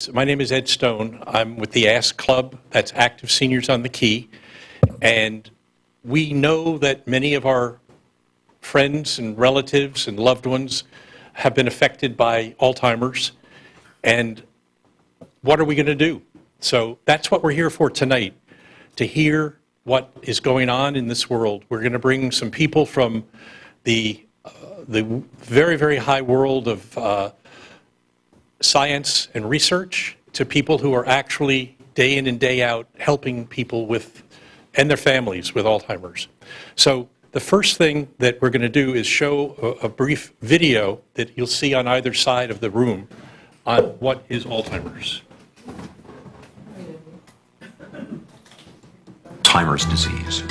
So my name is Ed Stone. I'm with the ASK Club, that's Active Seniors on the Key. And we know that many of our friends and relatives and loved ones have been affected by Alzheimer's. And what are we going to do? So that's what we're here for tonight, to hear what is going on in this world. We're going to bring some people from the very, very high world of science and research to people who are actually day in and day out helping people with, and their families with Alzheimer's. So the first thing that we're going to do is show a brief video that you'll see on either side of the room on what is Alzheimer's. Alzheimer's disease.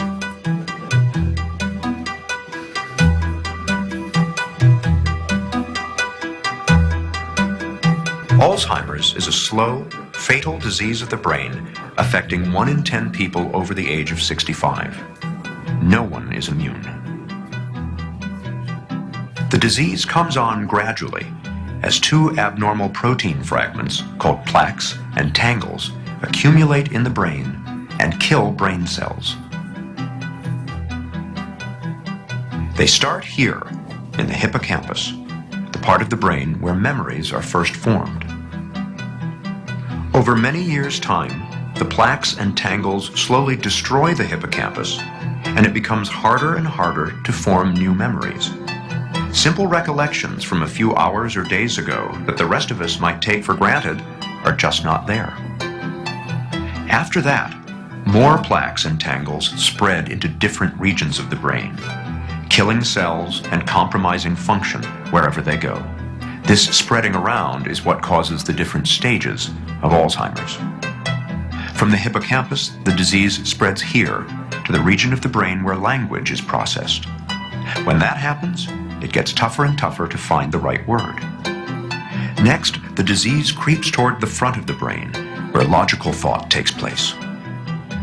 Alzheimer's is a slow, fatal disease of the brain affecting 1 in 10 people over the age of 65. No one is immune. The disease comes on gradually as 2 abnormal protein fragments called plaques and tangles accumulate in the brain and kill brain cells. They start here in the hippocampus, the part of the brain where memories are first formed. Over many years' time, the plaques and tangles slowly destroy the hippocampus, and it becomes harder and harder to form new memories. Simple recollections from a few hours or days ago that the rest of us might take for granted are just not there. After that, more plaques and tangles spread into different regions of the brain, killing cells and compromising function wherever they go. This spreading around is what causes the different stages of Alzheimer's. From the hippocampus, the disease spreads here to the region of the brain where language is processed. When that happens, it gets tougher and tougher to find the right word. Next, the disease creeps toward the front of the brain, where logical thought takes place.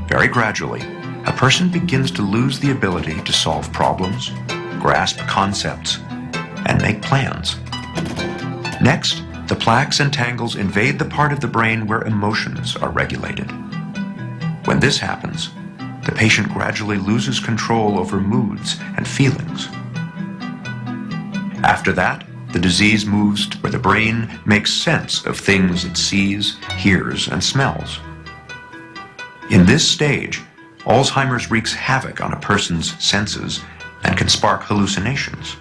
Very gradually, a person begins to lose the ability to solve problems, grasp concepts, and make plans. Next, the plaques and tangles invade the part of the brain where emotions are regulated. When this happens, the patient gradually loses control over moods and feelings. After that, the disease moves to where the brain makes sense of things it sees, hears, and smells. In this stage, Alzheimer's wreaks havoc on a person's senses and can spark hallucinations.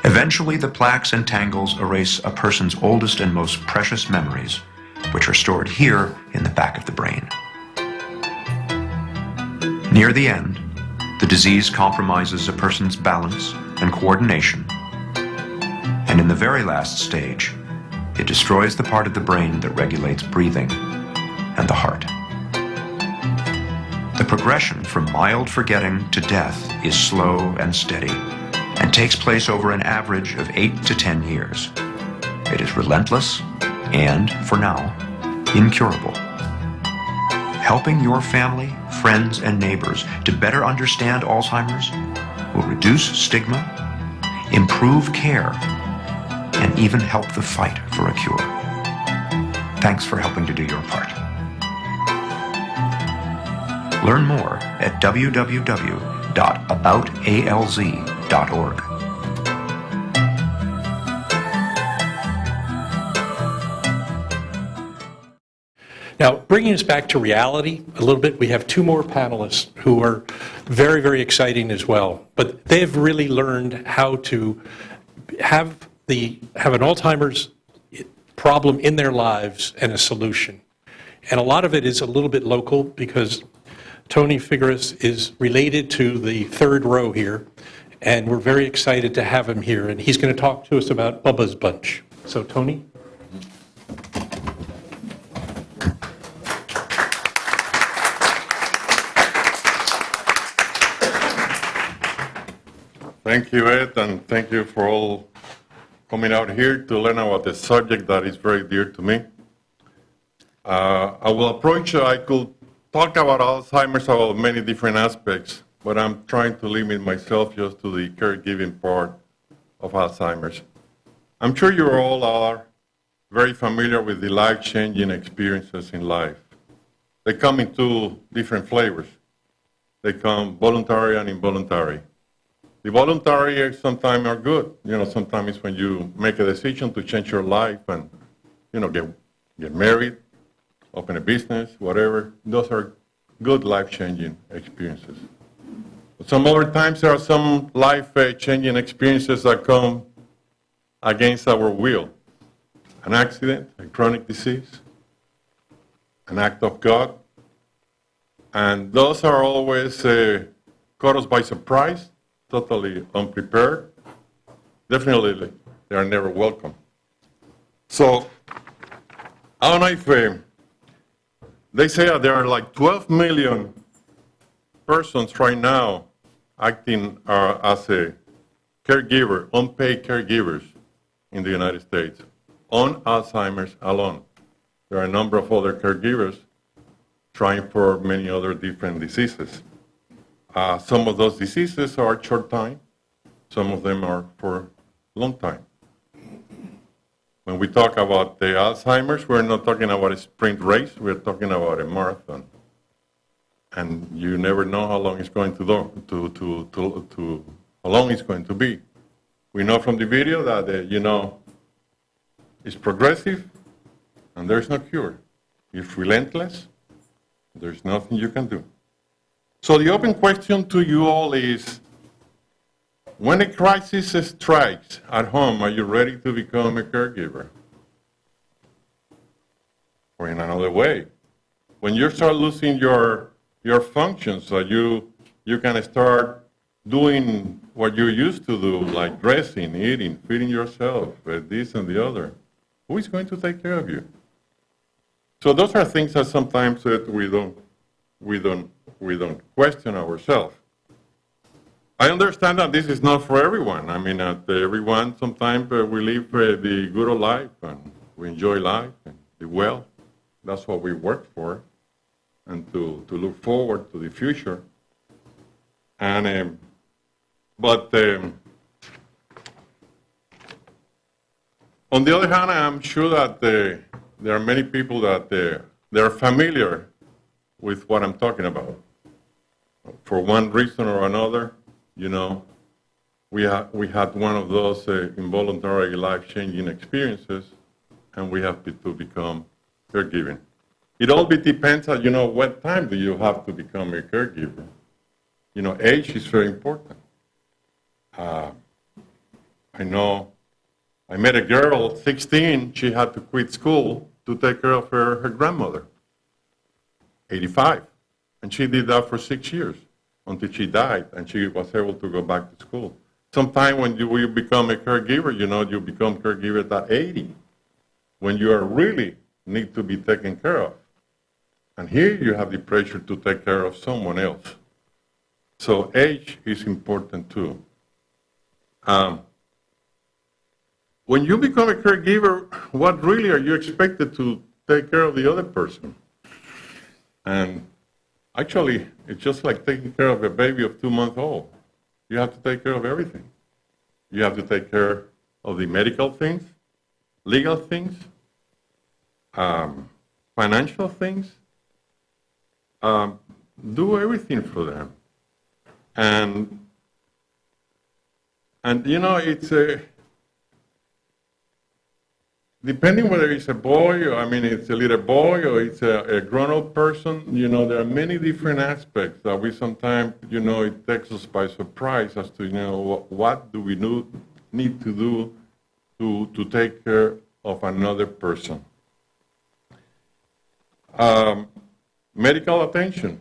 Eventually, the plaques and tangles erase a person's oldest and most precious memories, which are stored here in the back of the brain. Near the end, the disease compromises a person's balance and coordination, and in the very last stage, it destroys the part of the brain that regulates breathing and the heart. The progression from mild forgetting to death is slow and steady, and takes place over an average of 8 to 10 years. It is relentless and, for now, incurable. Helping your family, friends, and neighbors to better understand Alzheimer's will reduce stigma, improve care, and even help the fight for a cure. Thanks for helping to do your part. Learn more at www.aboutalz.org. Now, bringing us back to reality a little bit, we have 2 more panelists who are very, very exciting as well. But they have really learned how to have an Alzheimer's problem in their lives and a solution. And a lot of it is a little bit local because Tony Figueres is related to the 3rd row here, and we're very excited to have him here. And he's going to talk to us about Bubba's Bunch. So, Tony? Thank you, Ed, and thank you for all coming out here to learn about the subject that is very dear to me. I will approach, I could talk about Alzheimer's about many different aspects, but I'm trying to limit myself just to the caregiving part of Alzheimer's. I'm sure you all are very familiar with the life-changing experiences in life. They come in two different flavors. They come voluntary and involuntary. The voluntary sometimes are good. Sometimes it's when you make a decision to change your life and, get married, open a business, whatever. Those are good life-changing experiences. But some other times there are some life-changing experiences that come against our will. An accident, a chronic disease, an act of God. And those are always caught us by surprise, totally unprepared. Definitely, they are never welcome. So, I don't know if they say that there are like 12 million persons right now acting as a caregiver, unpaid caregivers in the United States, on Alzheimer's alone. There are a number of other caregivers trying for many other different diseases. Some of those diseases are short time, some of them are for long time. When we talk about the Alzheimer's, we're not talking about a sprint race, we're talking about a marathon. And you never know how long it's going to how long it's going to be. We know from the video that, it's progressive and there's no cure. It's relentless, there's nothing you can do. So the open question to you all is, when a crisis strikes at home, are you ready to become a caregiver? Or in another way, when you start losing your functions, so you can start doing what you used to do, like dressing, eating, feeding yourself, this and the other, who is going to take care of you? So those are things that sometimes we don't question ourselves. I understand that this is not for everyone. I mean, everyone, sometimes we live the good old life and we enjoy life and the wealth. That's what we work for, and to look forward to the future. And on the other hand, I'm sure that there are many people that they're familiar with what I'm talking about. For one reason or another, we had one of those involuntary life-changing experiences, and we have to become caregiving. It all depends on, what time do you have to become a caregiver. Age is very important. I know I met a girl, 16, she had to quit school to take care of her grandmother, 85. And she did that for 6 years until she died, and she was able to go back to school. Sometimes when you become a caregiver, you become caregiver at 80, when you are really need to be taken care of. And here you have the pressure to take care of someone else. So age is important too. When you become a caregiver, what really are you expected to take care of the other person? And actually, it's just like taking care of a baby of 2 months old. You have to take care of everything. You have to take care of the medical things, legal things, financial things. Do everything for them. And it's depending whether it's a boy, or it's a little boy, or it's a grown-up person, there are many different aspects that we sometimes, it takes us by surprise as to, what do we need to do to take care of another person. Medical attention,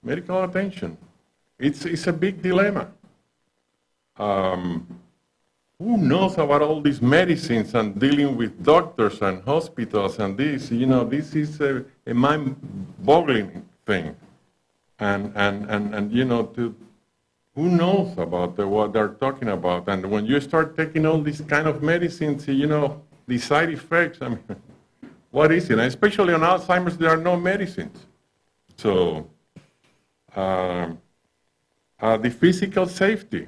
medical attention. It's a big dilemma. Who knows about all these medicines and dealing with doctors and hospitals and this? This is a mind-boggling thing. And who knows about what they're talking about? And when you start taking all these kind of medicines, the side effects, what is it? And especially on Alzheimer's, there are no medicines. So, the physical safety.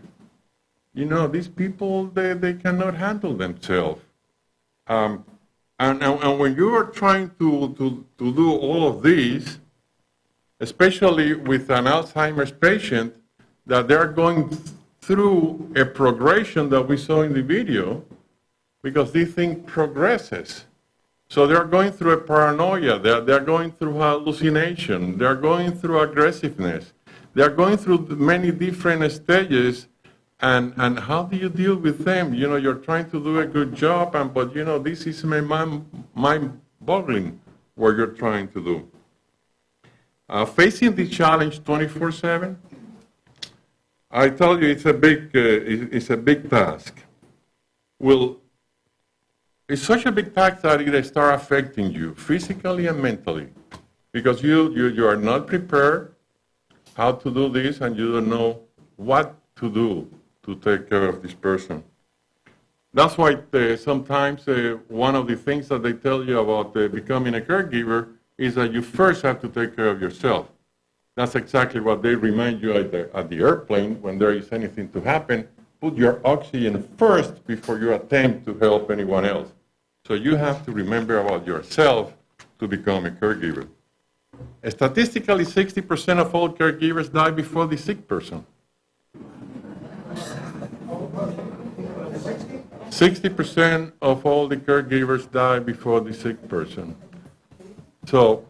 These people, they cannot handle themselves. And when you are trying to do all of these, especially with an Alzheimer's patient, that they're going through a progression that we saw in the video, because this thing progresses. So they're going through a paranoia, they're going through hallucination, they're going through aggressiveness, they're going through many different stages, and how do you deal with them? You know, you're trying to do a good job, but you know, this is mind-boggling what you're trying to do. Facing the challenge 24/7, I tell you, it's a big task. Well, it's such a big task that it starts affecting you physically and mentally, because you are not prepared how to do this, and you don't know what to do to take care of this person. That's why sometimes one of the things that they tell you about becoming a caregiver is that you first have to take care of yourself. That's exactly what they remind you at the airplane when there is anything to happen. Put your oxygen first before you attempt to help anyone else. So you have to remember about yourself to become a caregiver. Statistically, 60% of all caregivers die before the sick person. 60% of all the caregivers die before the sick person. So,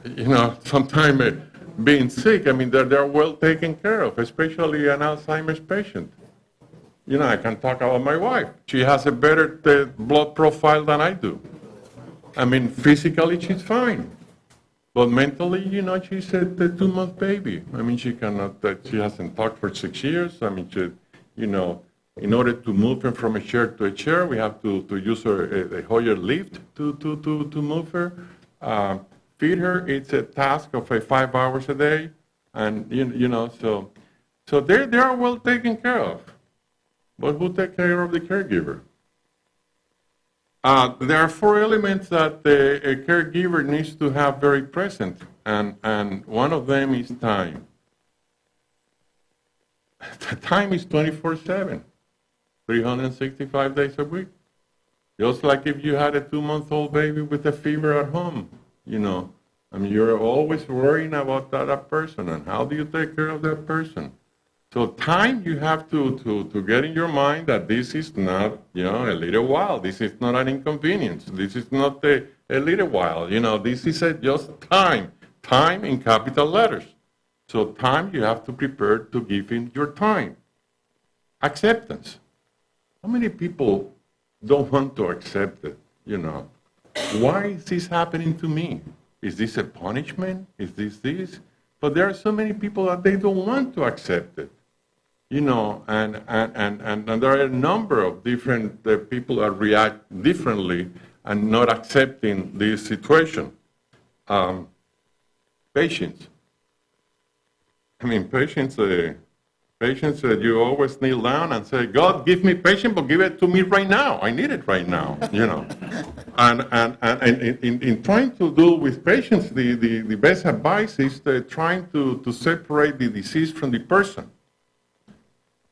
you know, sometimes being sick, I mean, they're well taken care of, especially an Alzheimer's patient. You know, I can talk about my wife. She has a better blood profile than I do. I mean, physically she's fine. But mentally, you know, she's a 2-month baby. I mean, she hasn't talked for 6 years. I mean, you know, in order to move her from a chair to a chair, we have to use a Hoyer lift to move her. Feed her, it's a task of 5 hours a day. And, you know, so they are well taken care of. But who takes care of the caregiver? There are 4 elements that a caregiver needs to have very present, and one of them is time. The time is 24/7, 365 days a week. Just like if you had a 2-month-old baby with a fever at home, you know. I mean, you're always worrying about that person, and how do you take care of that person? So time, you have to get in your mind that this is not, you know, a little while. This is not an inconvenience. This is not a little while. You know, this is just time. Time in capital letters. So time, you have to prepare to give in your time. Acceptance. How many people don't want to accept it, you know? Why is this happening to me? Is this a punishment? Is this? But there are so many people that they don't want to accept it. You know, and there are a number of different people that react differently and not accepting this situation. Patience. I mean, patience, you always kneel down and say, God, give me patience, but give it to me right now. I need it right now, you know. And in trying to deal with patience, the best advice is trying to separate the disease from the person.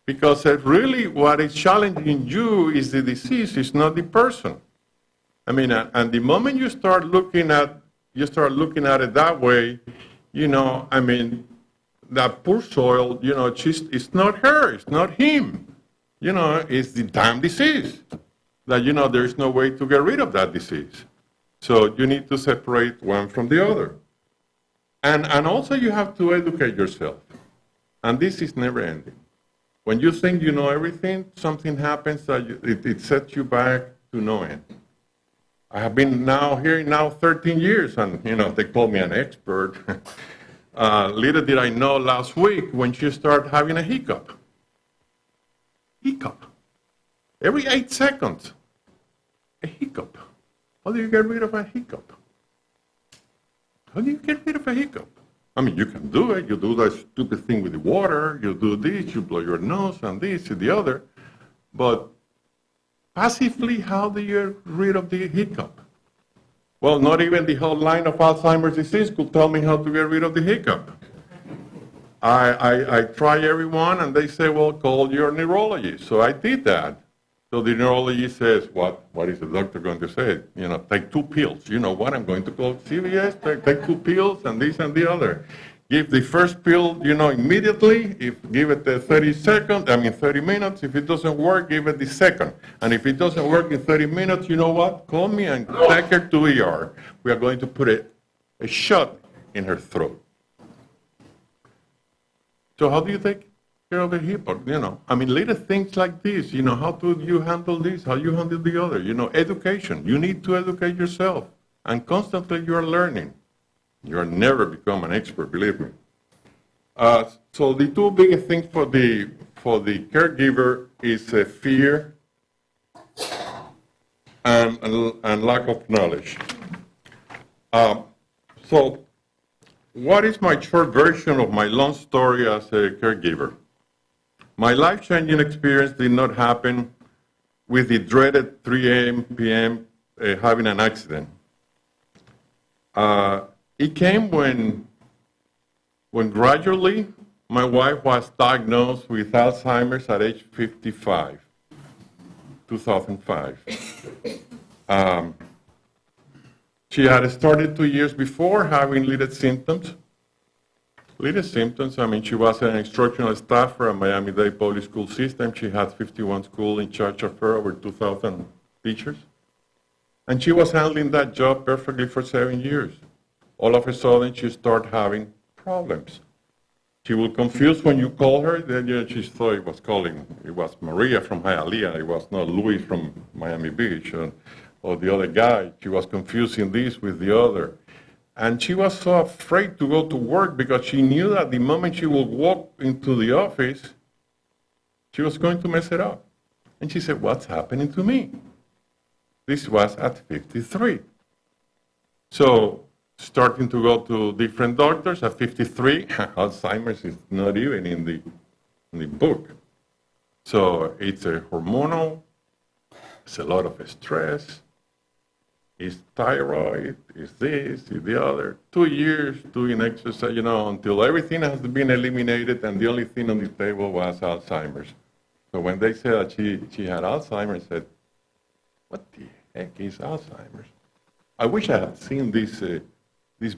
Because really what is challenging you is the disease, it's not the person. I mean, and the moment you start looking at it that way, you know, I mean, that poor soil, you know, it's not her, it's not him. You know, it's the damn disease. That, you know, there's no way to get rid of that disease. So you need to separate one from the other. And also you have to educate yourself. And this is never ending. When you think you know everything, something happens that it sets you back to no end. I have been here 13 years, and you know they call me an expert. Little did I know last week when she started having a hiccup. Hiccup. Every 8 seconds, a hiccup. How do you get rid of a hiccup? How do you get rid of a hiccup? I mean, you can do it. You do that stupid thing with the water. You do this. You blow your nose and this and the other. But passively, how do you get rid of the hiccup? Well, not even the whole line of Alzheimer's disease could tell me how to get rid of the hiccup. I try everyone, and they say, well, call your neurologist. So I did that. So the neurologist says, what is the doctor going to say? Take 2 pills. You know what? I'm going to call CVS, take 2 pills and this and the other. Give the first pill, immediately. Give it 30 minutes. If it doesn't work, give it the second. And if it doesn't work in 30 minutes, you know what? Call me and take her to ER. We are going to put a shot in her throat. So how do you take care of a hip? Little things like this. How do you handle this? How you handle the other? Education. You need to educate yourself. And constantly you are learning. You are never become an expert, believe me. So the 2 biggest things for the caregiver is fear and lack of knowledge. So what is my short version of my long story as a caregiver? My life-changing experience did not happen with the dreaded 3 a.m. p.m. Having an accident. It came when gradually my wife was diagnosed with Alzheimer's at age 55, 2005. She had started 2 years before having little symptoms. She was an instructional staffer at Miami-Dade Public School System. She had 51 schools in charge of her, over 2,000 teachers. And she was handling that job perfectly for 7 years. All of a sudden, she started having problems. She will confuse when you call her, then she thought it was Maria from Hialeah, it was not Louis from Miami Beach, or the other guy. She was confusing this with the other. And she was so afraid to go to work because she knew that the moment she would walk into the office, she was going to mess it up. And she said, what's happening to me? This was at 53. So, starting to go to different doctors at 53, Alzheimer's is not even in the book. So it's a hormonal, it's a lot of stress, it's thyroid, it's this, it's the other. 2 years doing exercise, until everything has been eliminated and the only thing on the table was Alzheimer's. So when they said that she had Alzheimer's, I said, what the heck is Alzheimer's? I wish I had seen this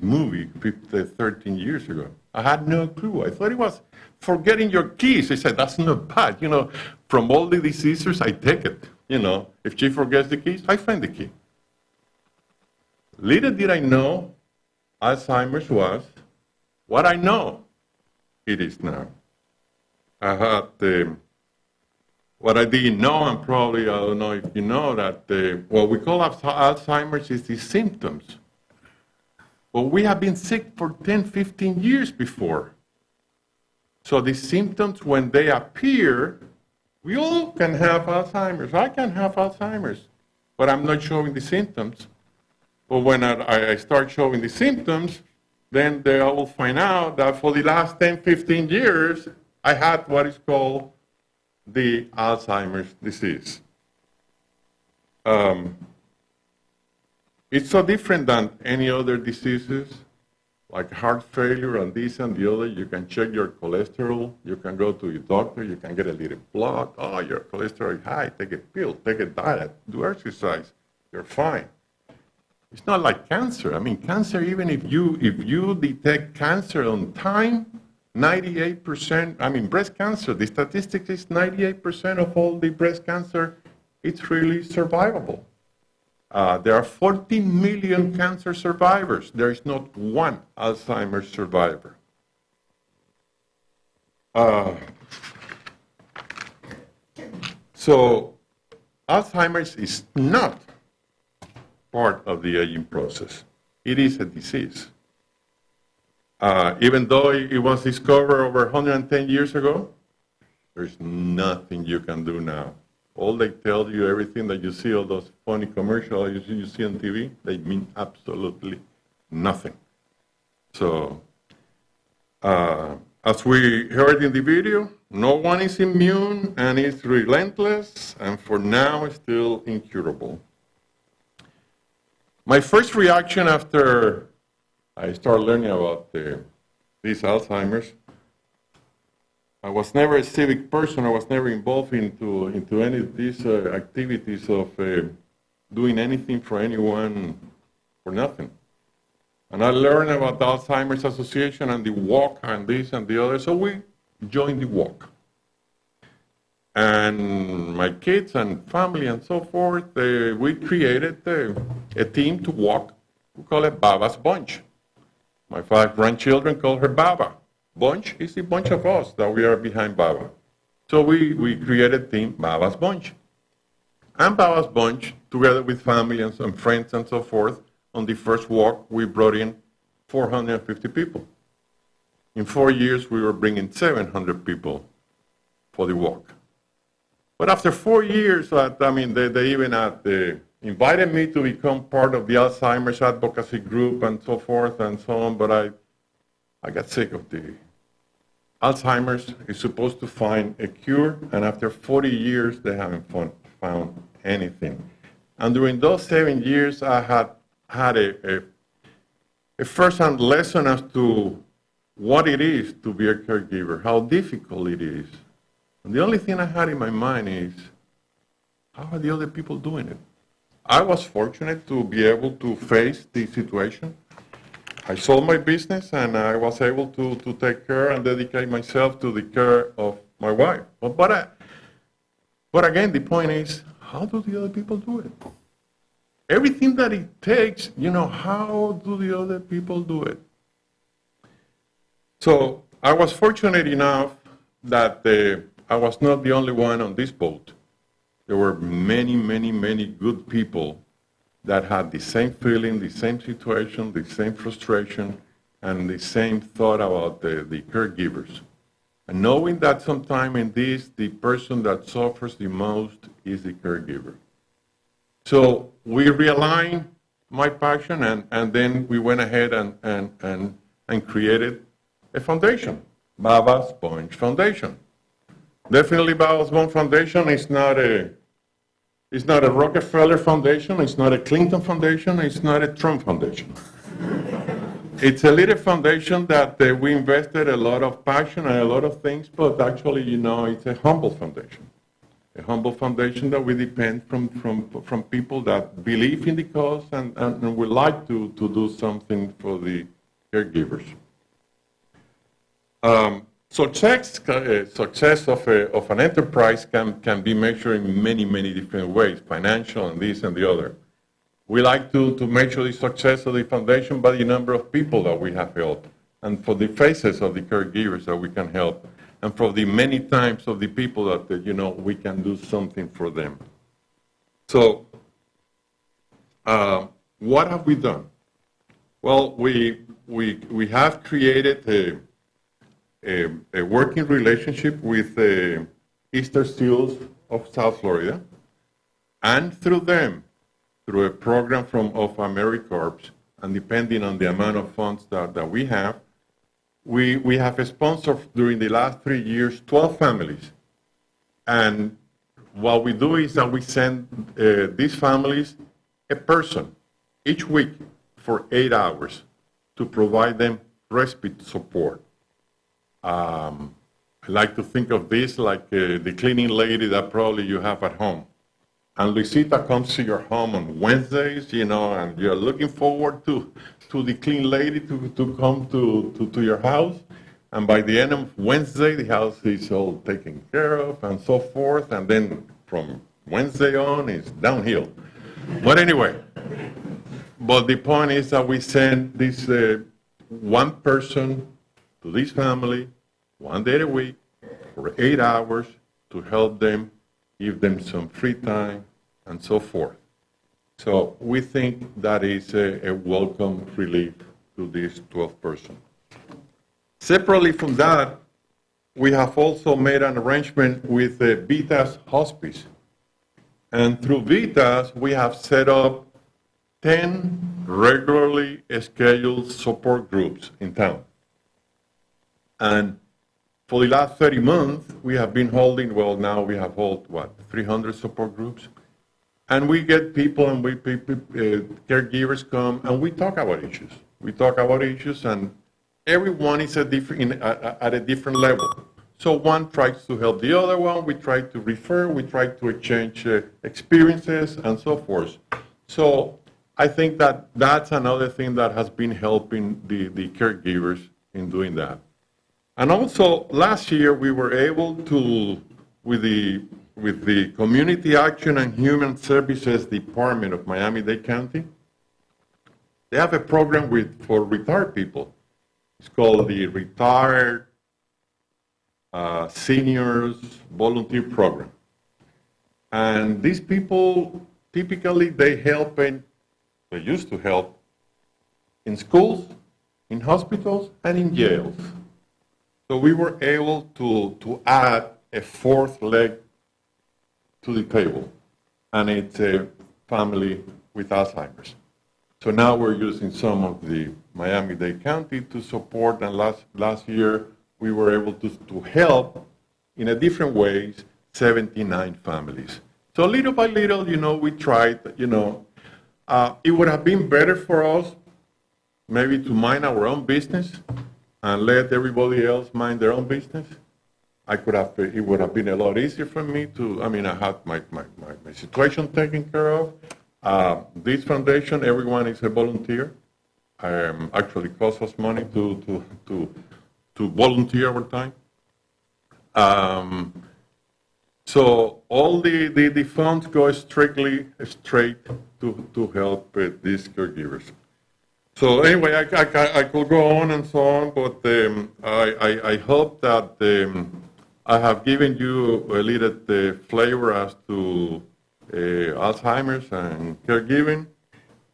movie 13 years ago. I had no clue. I thought it was forgetting your keys. I said, that's not bad. From all the diseases, I take it. If she forgets the keys, I find the key. Little did I know Alzheimer's was what I know it is now. I had what I didn't know, and probably, I don't know if you know, that what we call Alzheimer's is the symptoms. But we have been sick for 10, 15 years before. So the symptoms, when they appear, we all can have Alzheimer's. I can have Alzheimer's, but I'm not showing the symptoms. But when I start showing the symptoms, then they will find out that for the last 10, 15 years, I had what is called the Alzheimer's disease. It's so different than any other diseases, like heart failure and this and the other. You can check your cholesterol. You can go to your doctor. You can get a little blood. Oh, your cholesterol is high. Take a pill. Take a diet. Do exercise. You're fine. It's not like cancer. Cancer, even if you detect cancer on time, 98%, breast cancer, the statistic is 98% of all the breast cancer, it's really survivable. There are 40 million cancer survivors. There is not one Alzheimer's survivor. So Alzheimer's is not part of the aging process. It is a disease. Even though it was discovered over 110 years ago, there's nothing you can do now. All they tell you, everything that you see, all those funny commercials you see on TV, they mean absolutely nothing. So, as we heard in the video, no one is immune, and it's relentless, and for now, it's still incurable. My first reaction after I started learning about this Alzheimer's, I was never a civic person. I was never involved into any of these activities of doing anything for anyone for nothing. And I learned about the Alzheimer's Association and the walk and this and the other, so we joined the walk. And my kids and family and so forth, we created a team to walk. We call it Baba's Bunch. My 5 grandchildren call her Baba. Bunch is the bunch of us that we are behind Baba. So we created team Baba's Bunch. And Baba's Bunch, together with family and some friends and so forth, on the first walk, we brought in 450 people. In 4 years, we were bringing 700 people for the walk. But after 4 years, they even invited me to become part of the Alzheimer's advocacy group and so forth and so on, but I got sick of the Alzheimer's is supposed to find a cure, and after 40 years, they haven't found anything. And during those 7 years, I had a first-hand lesson as to what it is to be a caregiver, how difficult it is. And the only thing I had in my mind is, how are the other people doing it? I was fortunate to be able to face the situation. I sold my business and I was able to take care and dedicate myself to the care of my wife. But again, the point is, how do the other people do it? Everything that it takes, how do the other people do it? So I was fortunate enough that I was not the only one on this boat. There were many, many, many good people that had the same feeling, the same situation, the same frustration, and the same thought about the caregivers. And knowing that sometime in this, the person that suffers the most is the caregiver. So we realigned my passion, and then we went ahead and created a foundation, Baba's Bunch Foundation. Definitely Baba's Bunch Foundation is not a Rockefeller Foundation, it's not a Clinton Foundation, it's not a Trump Foundation. It's a little foundation that we invested a lot of passion and a lot of things, but actually, it's a humble foundation. A humble foundation that we depend from people that believe in the cause and would like to do something for the caregivers. Success of an enterprise can be measured in many, many different ways, financial and this and the other. We like to measure the success of the foundation by the number of people that we have helped, and for the faces of the caregivers that we can help, and for the many times of the people that we can do something for them. So, what have we done? Well, we have created a working relationship with Easter Seals of South Florida, and through them, through a program of AmeriCorps, and depending on the amount of funds that we have sponsored during the last 3 years 12 families. And what we do is that we send these families a person each week for 8 hours to provide them respite support. I like to think of this like the cleaning lady that probably you have at home. And Luisita comes to your home on Wednesdays, and you're looking forward to the clean lady to come to your house. And by the end of Wednesday, the house is all taken care of and so forth. And then from Wednesday on, it's downhill. But anyway, the point is that we send this one person to this family 1 day a week for 8 hours to help them, give them some free time, and so forth. So we think that is a welcome relief to this 12th person. Separately from that, we have also made an arrangement with Vitas Hospice. And through Vitas, we have set up 10 regularly scheduled support groups in town. And for the last 30 months, we have been holding, now we have held, 300 support groups? And we get people and caregivers come and we talk about issues. We talk about issues and everyone is at a different level. So one tries to help the other one, we try to refer, we try to exchange experiences and so forth. So I think that that's another thing that has been helping the caregivers in doing that. And also, last year, we were able to, with the Community Action and Human Services Department of Miami-Dade County, they have a program for retired people. It's called the Retired Seniors Volunteer Program. And these people, typically, they used to help in schools, in hospitals, and in jails. So we were able to add a fourth leg to the table, and it's a family with Alzheimer's. So now we're using some of the Miami-Dade County to support, and last year we were able to help in a different ways 79 families. So little by little, we tried, it would have been better for us maybe to mind our own business and let everybody else mind their own business. It would have been a lot easier for me I had my situation taken care of. This foundation, everyone is a volunteer. Actually costs us money to volunteer our time. So all the funds go straight to help these caregivers. So anyway, I could go on and so on, but I hope that I have given you a little flavor as to Alzheimer's and caregiving,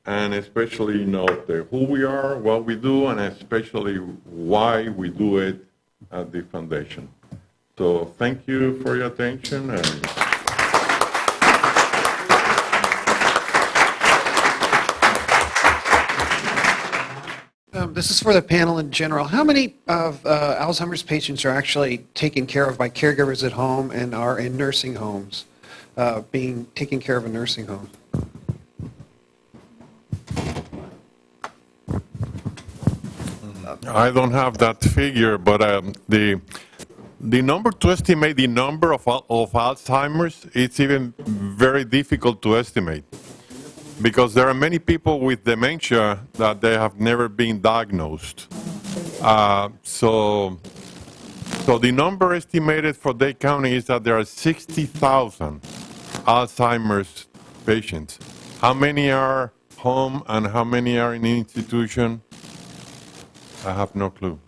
and especially who we are, what we do, and especially why we do it at the foundation. So thank you for your attention. This is for the panel in general. How many of Alzheimer's patients are actually taken care of by caregivers at home and are in nursing homes, being taken care of in nursing homes? I don't have that figure, but the number, to estimate the number of Alzheimer's, it's even very difficult to estimate, because there are many people with dementia that they have never been diagnosed. So the number estimated for Dade County is that there are 60,000 Alzheimer's patients. How many are home and how many are in institution? I have no clue.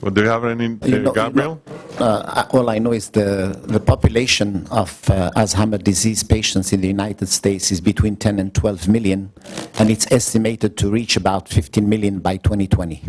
Well, do you have any, Gabriel? All I know is the population of Alzheimer's disease patients in the United States is between 10 and 12 million, and it's estimated to reach about 15 million by 2020.